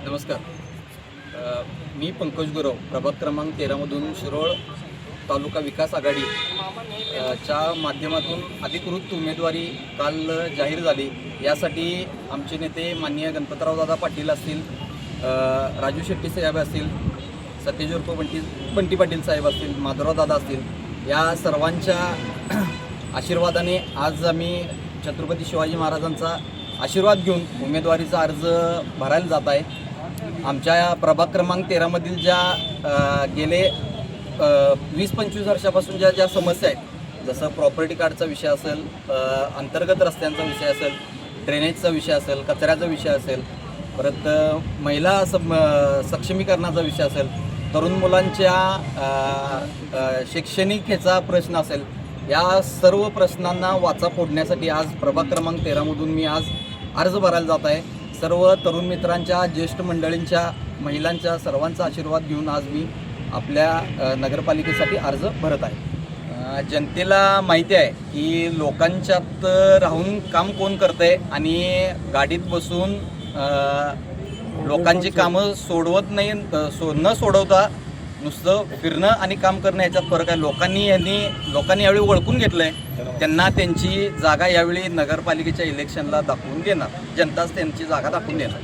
नमस्कार. मी पंकज गुरव, प्रभाग क्रमांक 13मधून शिरोळ तालुका विकास आघाडी च्या माध्यमातून अधिकृत उमेदवारी काल जाहीर झाली. यासाठी आमचे नेते माननीय गणपतराव दादा पाटील असतील, राजू शेट्टी साहेब असतील, सतेज उर्फ बंटी पाटील साहेब असतील, माधवराव दादा असतील, या सर्वांच्या आशीर्वादाने आज आम्ही छत्रपती शिवाजी महाराजांचा आशीर्वाद घेऊन उमेदवारीचा अर्ज भरायला जात आहे. आमच्या प्रभाग क्रमांक 13मधील ज्या गेले 20-25 वर्षापासून ज्या समस्या आहेत, जसं प्रॉपर्टी कार्डचा विषय असेल, अंतर्गत रस्त्यांचा विषय असेल, ड्रेनेजचा विषय असेल, कचऱ्याचा विषय असेल, परत महिला सक्षमीकरणाचा विषय असेल, तरुण मुलांच्या शैक्षणिक ह्याचा प्रश्न असेल, या सर्व प्रश्नांना वाचा फोडण्यासाठी आज प्रभाग क्रमांक 13मधून मी आज अर्ज भरायला जात आहे. सर्व तरुण मित्रांच्या, ज्येष्ठ मंडळींच्या, महिलांच्या सर्वांचा आशीर्वाद घेऊन आज मी आपल्या नगरपालिकेसाठी अर्ज भरत आहे. जनतेला माहिती आहे की लोकांच्यात राहून काम कोण करतं आहे आणि गाडीत बसून लोकांची कामं सोडवत नाही, न सोडवता नुसतं फिरणं आणि काम करणं याच्यात फरक आहे. लोकांनी यावेळी ओळखून घेतलं आहे. त्यांना त्यांची जागा यावेळी नगरपालिकेच्या इलेक्शनला दाखवून देणार, जनताच त्यांची जागा दाखवून देणार.